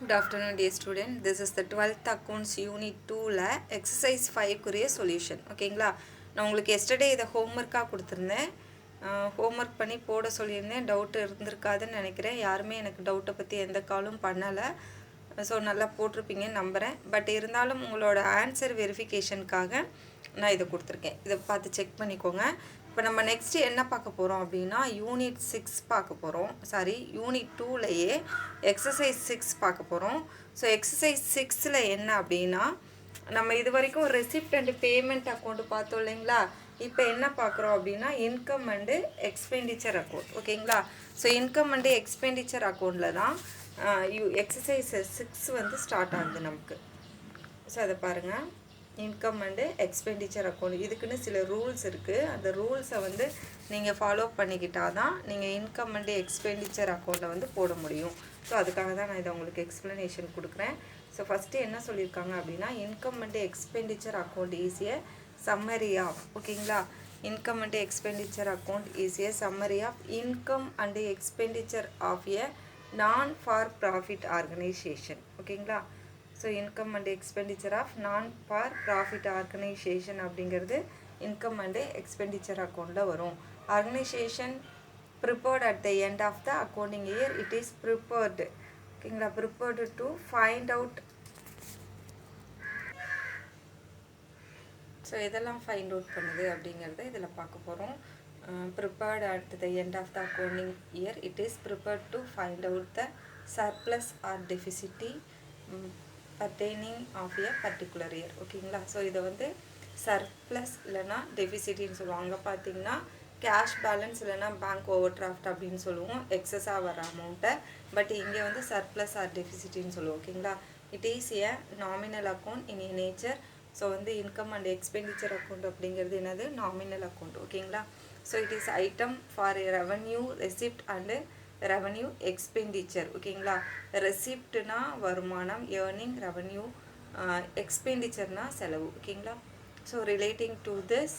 Good afternoon, dear student. This is the 12th accounts unit 2ல exercise 5 குரிய solution. ஓகேங்களா, நான் உங்களுக்கு yesterday இதை homework-ஆக கொடுத்துருந்தேன். ஹோம்ஒர்க் பண்ணி போட சொல்லியிருந்தேன். டவுட் இருந்திருக்காதுன்னு நினைக்கிறேன். யாருமே எனக்கு டவுட்டை பற்றி எந்த காலும் பண்ணலை. ஸோ நல்லா போட்டிருப்பீங்கன்னு நம்புகிறேன். பட் இருந்தாலும் உங்களோட ஆன்சர் வெரிஃபிகேஷனுக்காக நான் இதை கொடுத்துருக்கேன். இதை பார்த்து செக் பண்ணிக்கோங்க. இப்போ நம்ம நெக்ஸ்ட்டு என்ன பார்க்க போகிறோம் அப்படின்னா யூனிட் 6 பார்க்க போகிறோம். யூனிட் 2லையே எக்ஸசைஸ் 6 பார்க்க போகிறோம். ஸோ எக்ஸசைஸ் 6ல் என்ன அப்படின்னா நம்ம இது வரைக்கும் ரெசிப்ட் அண்ட் பேமெண்ட் அக்கௌண்ட் பார்த்தோம் இல்லைங்களா. இப்போ என்ன பார்க்குறோம் அப்படின்னா இன்கம் அண்டு எக்ஸ்பெண்டிச்சர் அக்கௌண்ட். ஓகேங்களா, ஸோ இன்கம் அண்டு எக்ஸ்பெண்டிச்சர் அக்கௌண்ட்டில் தான் எக்ஸசைஸ் 6 வந்து ஸ்டார்ட் ஆகுது நமக்கு. ஸோ அதை பாருங்கள், இன்கம் அண்டு எக்ஸ்பெண்டிச்சர் அக்கௌண்ட். இதுக்குன்னு சில ரூல்ஸ் இருக்குது. அந்த ரூல்ஸை வந்து நீங்கள் ஃபாலோ பண்ணிக்கிட்டால் தான் நீங்கள் இன்கம் அண்டு எக்ஸ்பெண்டிச்சர் அக்கௌண்ட்டை வந்து போட முடியும். ஸோ அதுக்காக தான் நான் இதை உங்களுக்கு எக்ஸ்ப்ளனேஷன் கொடுக்குறேன். ஸோ ஃபஸ்ட்டு என்ன சொல்லியிருக்காங்க அப்படின்னா income and expenditure account is a summary of. ஓகேங்களா, income and expenditure account is a summary of income and expenditure of a non for profit organization. ஓகேங்களா, so income and expenditure of non for profit organization அப்படிங்கிறது income and expenditure அக்கௌண்ட்டில் வரும். Organization prepared at the end of the accounting year it is prepared. ஓகேங்களா, prepared to find out. So இதெல்லாம் find out பண்ணுது அப்படிங்கிறத இதில் பார்க்க போகிறோம். Prepared at the end of the accounting year, it is prepared to find out the surplus or deficit pertaining of a particular year. ஓகேங்களா, so இதை வந்து surplus இல்லைனா டெஃபிசிட்டின்னு சொல்லுவோம். அங்கே பார்த்தீங்கன்னா கேஷ் பேலன்ஸ் இல்லைனா பேங்க் ஓவர் டிராஃப்ட் அப்படின்னு சொல்லுவோம், எக்ஸஸாக வர அமௌண்ட்டை. பட் இங்கே வந்து சர்ப்ளஸ் ஆர் டெஃபிசிட்டின்னு சொல்லுவோம். ஓகேங்களா, it is a nominal account in a nature. So வந்து இன்கம் அண்ட் எக்ஸ்பெண்டிச்சர் அக்கௌண்ட் அப்படிங்கிறது என்னது, நாமினல் அக்கௌண்ட். ஓகேங்களா, so it is item for revenue receipt and revenue expenditure. ஓகேங்களா, ரெசிப்ட்னா வருமானம், ஏர்னிங், ரெவன்யூ, எக்ஸ்பெண்டிச்சர்னா செலவு. ஓகேங்களா, so relating to this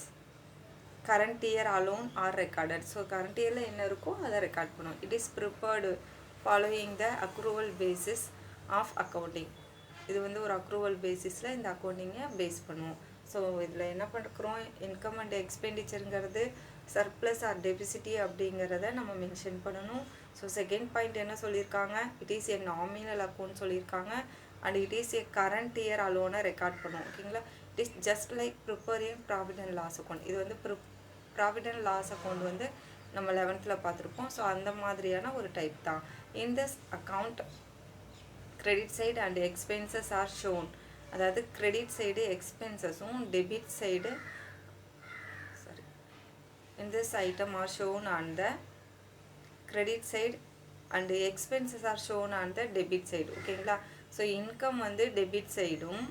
current year alone are recorded. So current இயரில் என்ன இருக்கோ அதை ரெக்கார்ட் பண்ணுவோம். It is prepared following the accrual basis of accounting. இது வந்து ஒரு அக்ரூவல் பேசிஸில் இந்த அக்கௌண்டிங்கை பேஸ் பண்ணுவோம். ஸோ இதில் என்ன பண்ணுறோம், இன்கம் அண்ட் எக்ஸ்பெண்டிச்சருங்கிறது சர்ப்ளஸ் ஆர் டெபிசிட்டி அப்படிங்கிறத நம்ம மென்ஷன் பண்ணணும். ஸோ செகண்ட் பாயிண்ட் என்ன சொல்லியிருக்காங்க, it is a nominal account சொல்லியிருக்காங்க. And it is a current year அலோனை ரெக்கார்ட் பண்ணுவோம். ஓகேங்களா, it is just like preparing profit and loss account. இது வந்து ப்ராஃபிட் அண்ட் லாஸ் அக்கௌண்ட் வந்து நம்ம 11th பார்த்துருப்போம். ஸோ அந்த மாதிரியான ஒரு டைப் தான். In this account credit side and expenses are shown. அதாவது கிரெடிட் சைடு எக்ஸ்பென்சஸும் debit side in this item are shown on the credit side and expenses are shown on the debit side. ஓகேங்களா, so income வந்து debit சைடும்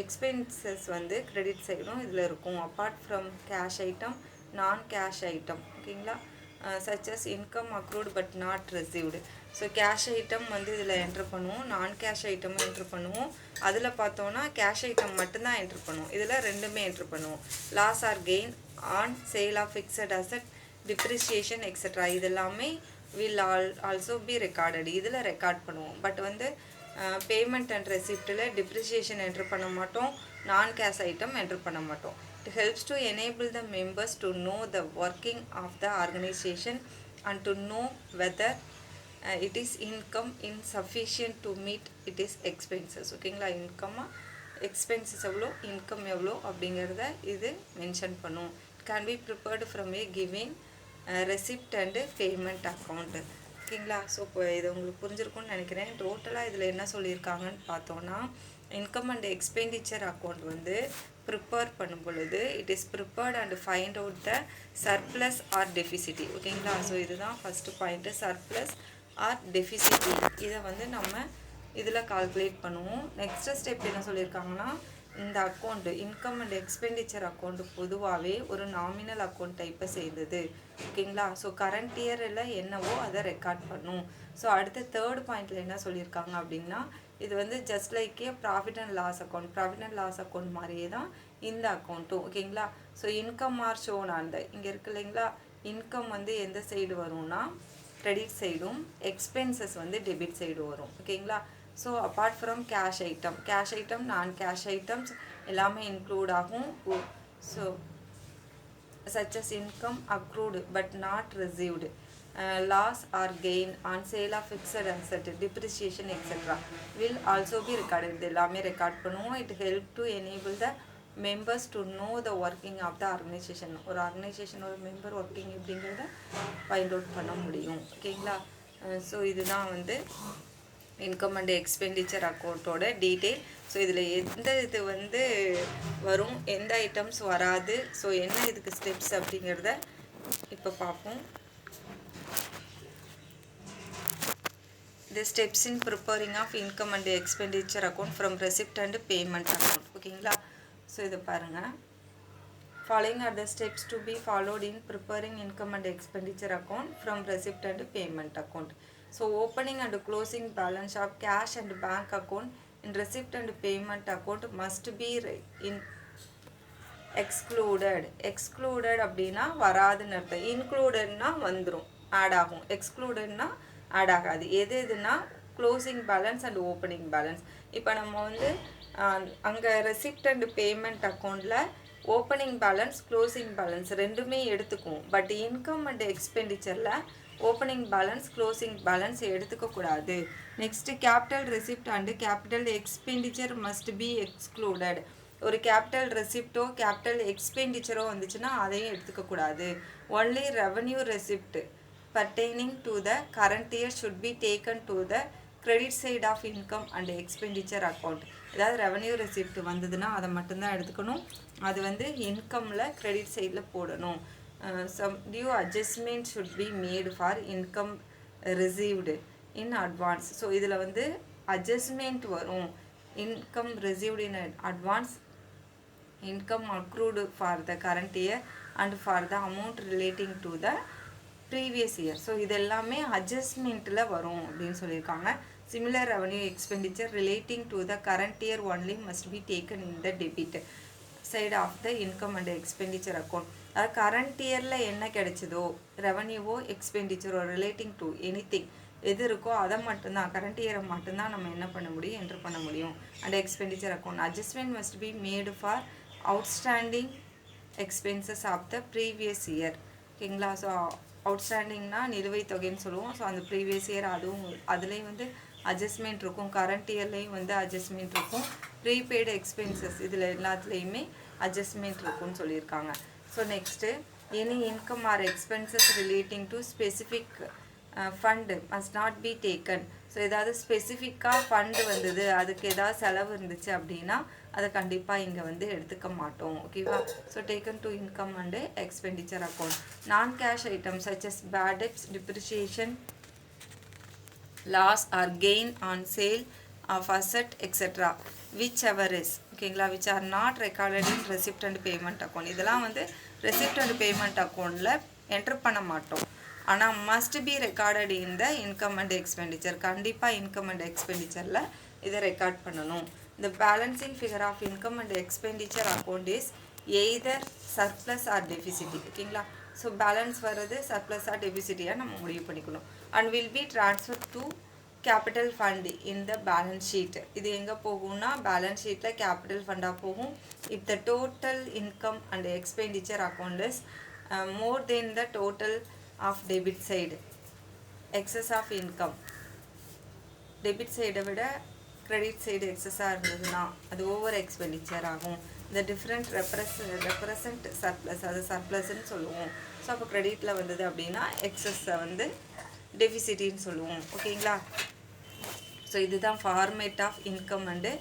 expenses வந்து credit சைடும் இதில் இருக்கும். Apart from cash item, non cash item. ஓகேங்களா, such as income accrued but not received. So cash item வந்து இதில் என்ட்ரு பண்ணுவோம், நான் கேஷ் ஐட்டமும் என்ட்ரு பண்ணுவோம். அதில் பார்த்தோன்னா கேஷ் ஐட்டம் மட்டும்தான் என்ட்ரு பண்ணுவோம், இதில் ரெண்டுமே என்ட்ரு பண்ணுவோம். Loss or gain on sale of fixed asset, depreciation extra இதெல்லாமே வில் ஆல்சோ பி ரெக்கார்டட். இதில் ரெக்கார்ட் பண்ணுவோம். பட் வந்து பேமெண்ட் அண்ட் ரெசிப்டில் டிப்ரிசியேஷன் என்ட்ரு பண்ண மாட்டோம், நான் கேஷ் ஐட்டம் என்ட்ரு பண்ண மாட்டோம். It helps to enable the members to know the working of the organization and to know whether it is income insufficient to meet it is expenses. ஓகேங்களா, இன்கம்மா expenses எவ்வளோ, income எவ்வளோ அப்படிங்கிறத இது mention பண்ணும். It can be prepared from A giving receipt and payment account. ஓகேங்களா, so இப்போ இது உங்களுக்கு புரிஞ்சிருக்கும்னு நினைக்கிறேன். டோட்டலாக இதில் என்ன சொல்லியிருக்காங்கன்னு பார்த்தோன்னா இன்கம் அண்ட் எக்ஸ்பெண்டிச்சர் அக்கௌண்ட் வந்து ப்ரிப்பேர் பண்ணும் பொழுது it is prepared and find out the surplus or deficit. ஓகேங்களா, ஸோ இதுதான் first point, surplus or deficit. இதை வந்து நம்ம இதில் கால்குலேட் பண்ணுவோம். நெக்ஸ்ட் ஸ்டெப் என்ன சொல்லியிருக்காங்கன்னா இந்த account income and expenditure account பொதுவாகவே ஒரு நாமினல் அக்கௌண்ட் டைப்பை சேர்ந்தது. ஓகேங்களா, ஸோ கரண்ட் இயரில் என்னவோ அதை ரெக்கார்ட் பண்ணும். ஸோ அடுத்த தேர்ட் பாயிண்டில் என்ன சொல்லியிருக்காங்க அப்படின்னா இது வந்து just like a profit and loss account. Profit and loss account மாதிரியே தான் இந்த அக்கௌண்ட்டும். ஓகேங்களா, ஸோ இன்கம் ஆர் ஷோன் அந்த இங்கே இருக்கு இல்லைங்களா, இன்கம் வந்து எந்த சைடு வரும்னா கிரெடிட் சைடும், எக்ஸ்பென்சஸ் வந்து டெபிட் சைடு வரும். ஓகேங்களா? So apart from cash item non cash items எல்லாமே இன்க்ளூட் ஆகும். So such as income accrued but not received, loss or gain on sale of fixed asset, depreciation etc. will also be recorded. இது எல்லாமே record பண்ணுவோம். It help to enable the members to know the working of the organization. ஒரு organization ஒரு member working எப்படிங்கிறத find out பண்ண முடியும். ஓகேங்களா? So இதுதான் வந்து இன்கம் அண்ட் எக்ஸ்பெண்டிச்சர் அக்கௌண்ட்டோட டீட்டெயில். ஸோ இதில் எந்த இது வந்து வரும், எந்த ஐட்டம்ஸ் வராது, ஸோ என்ன இதுக்கு ஸ்டெப்ஸ் அப்படிங்கிறத இப்போ பார்ப்போம். The steps in preparing of income and expenditure account from receipt and payment account. ஓகேங்களா? ஸோ இதை பாருங்கள். Following are the steps to be followed in preparing income and expenditure account from receipt and payment account. So opening and closing balance of cash and bank account in receipt and payment account must be in excluded அப்படின்னா வராதுன்னு அர்த்தம். இன்க்ளூடட்னா வந்துடும், add ஆகும். எக்ஸ்க்ளூடட்னா add ஆகாது. எதுனா closing balance and opening balance. இப்போ நம்ம வந்து அங்கே ரெசிப்ட் அண்ட் பேமெண்ட் அக்கௌண்ட்டில் ஓப்பனிங் பேலன்ஸ் க்ளோசிங் பேலன்ஸ் ரெண்டுமே எடுத்துக்குவோம். பட் இன்கம் அண்ட் எக்ஸ்பெண்டிச்சரில் ஓப்பனிங் பேலன்ஸ் க்ளோசிங் பேலன்ஸ் எடுத்துக்கக்கூடாது. Next capital receipt and capital expenditure must be excluded. ஒரு கேபிட்டல் ரெசிப்டோ கேபிட்டல் எக்ஸ்பெண்டிச்சரோ வந்துச்சுன்னா அதையும் எடுத்துக்கக்கூடாது. Only revenue receipt pertaining to the current year should be taken to the credit side of income and expenditure account. ஏதாவது revenue receipt வந்ததுன்னா அதை மட்டும்தான் எடுத்துக்கணும். அது வந்து இன்கமில் கிரெடிட் சைடில் போடணும். some due adjustment should be made for income received in advance. So இதில் வந்து adjustment வரும். income received in advance, income accrued for the current year and for the amount relating to the previous year. So இது எல்லாமே அட்ஜஸ்ட்மெண்ட்டில் வரும் அப்படின்னு சொல்லியிருக்காங்க. similar revenue expenditure relating to the current year only must be taken in the debit side of the income and expenditure account. அது current இயரில் என்ன கிடைச்சதோ ரெவன்யூவோ எக்ஸ்பெண்டிச்சரோ relating to anything எது இருக்கோ அதை மட்டும்தான், கரண்ட் இயரை மட்டும்தான் நம்ம என்ன பண்ண முடியும், என்ட்ரு பண்ண முடியும். And expenditure account adjustment must be made for outstanding expenses of the previous year. ஓகேங்களா? ஸோ அவுட்ஸ்டாண்டிங்னா நிலுவைத் தொகைன்னு சொல்லுவோம். ஸோ அந்த ப்ரீவியஸ் இயர் அதுவும் அதுலேயும் வந்து அட்ஜஸ்ட்மெண்ட் இருக்கும். கரண்ட் இயர்லேயும் வந்து அட்ஜஸ்ட்மெண்ட் இருக்கும். ப்ரீபெய்டு எக்ஸ்பென்சஸ் இதில் எல்லாத்துலேயுமே அட்ஜஸ்ட்மெண்ட் இருக்குன்னு சொல்லியிருக்காங்க. So next any income R expenses relating to specific fund must not be taken. So ஏதாவது ஸ்பெசிஃபிக்காக ஃபண்டு வந்தது, அதுக்கு ஏதாவது செலவு இருந்துச்சு அப்படின்னா அதை கண்டிப்பாக இங்கே வந்து எடுத்துக்க மாட்டோம். ஓகேவா? So taken to income and expenditure account. Non cash item such as bad debts, depreciation, loss or gain on sale of asset etcetera whichever is. ஓகேங்களா? Which are not recorded in receipt and payment account. இதெல்லாம் வந்து receipt and payment அக்கௌண்ட்டில் entry பண்ண மாட்டோம். ஆனால் must be recorded in the income and expenditure. கண்டிப்பாக income and எக்ஸ்பெண்டிச்சரில் இதை ரெக்கார்ட் பண்ணணும். The balancing figure of income and expenditure account is either surplus or deficit. ஓகேங்களா? ஸோ பேலன்ஸ் வர்றது சர்ப்ளஸ் ஆர் டெபிசிட்டியாக நம்ம முடிவு பண்ணிக்கணும். And will be transfer to capital fund in the balance sheet. இது எங்கே போகும்னா பேலன்ஸ் ஷீட்டில் கேபிட்டல் ஃபண்டாக போகும். If the total income and expenditure account is more then the total of debit side, excess of income debit சைடை விட credit side எக்ஸஸாக இருந்ததுன்னா அது ஓவர் எக்ஸ்பெண்டிச்சர் ஆகும். இந்த டிஃப்ரெண்ட் ரெப்ரசன்ட் சர்ப்ளஸ், அது சர்ப்ளஸ்ன்னு சொல்லுவோம். ஸோ அப்போ கிரெடிட்டில் வந்தது அப்படின்னா எக்ஸஸை வந்து டெஃபிசிட்டின்னு சொல்லுவோம். ஓகேங்களா? ஸோ இதுதான் ஃபார்மேட் ஆஃப் இன்கம் அண்டு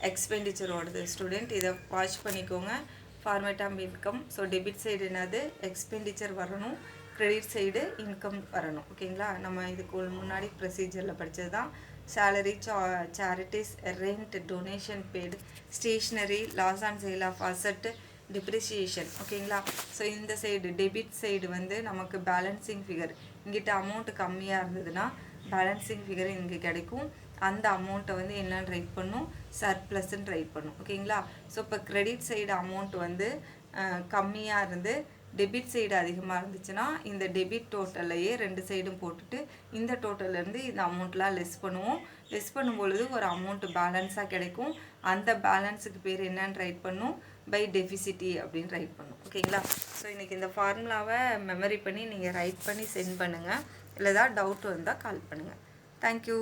எக்ஸ்பெண்டிச்சரோடது. ஸ்டூடெண்ட் இதை வாட்ச் பண்ணிக்கோங்க. Format of income, so debit side என்னது எக்ஸ்பெண்டிச்சர் வரணும், கிரெடிட் சைடு இன்கம் வரணும். ஓகேங்களா? நம்ம இதுக்கு முன்னாடி ப்ரொசீஜரில் படித்தது தான். salary, charities, rent, donation paid, stationery, loss on sale of asset, depreciation. ஓகேங்களா? ஸோ இந்த சைடு டெபிட் சைடு வந்து நமக்கு பேலன்சிங் ஃபிகர் இங்கிட்ட அமௌண்ட் கம்மியாக இருந்ததுன்னா பேலன்சிங் ஃபிகர் இங்கே கிடைக்கும். அந்த அமௌண்ட்டை வந்து என்னன்னு ரைட் பண்ணும், சர்ப்ளஸ்ன்னு ரைட் பண்ணும். ஓகேங்களா? ஸோ இப்போ கிரெடிட் சைடு அமௌண்ட் வந்து கம்மியாக இருந்து டெபிட் சைடு அதிகமாக இருந்துச்சுன்னா இந்த டெபிட் டோட்டல்லையே 2 சைடும் போட்டுட்டு இந்த டோட்டல்லேருந்து இந்த அமௌண்ட்லாம் லெஸ் பண்ணுவோம். லெஸ் பண்ணும்பொழுது ஒரு அமௌண்ட் பேலன்ஸாக கிடைக்கும். அந்த பேலன்ஸுக்கு பேர் என்னன்னு ரைட் பண்ணும், பை டெஃபிசிட்டி அப்படின்னு ரைட் பண்ணும். ஓகேங்களா? ஸோ இன்றைக்கி இந்த ஃபார்முலாவை மெமரி பண்ணி நீங்கள் ரைட் பண்ணி சென்ட் பண்ணுங்கள். இல்லை ஏதாவது டவுட் வந்தால் கால் பண்ணுங்கள். தேங்க்யூ.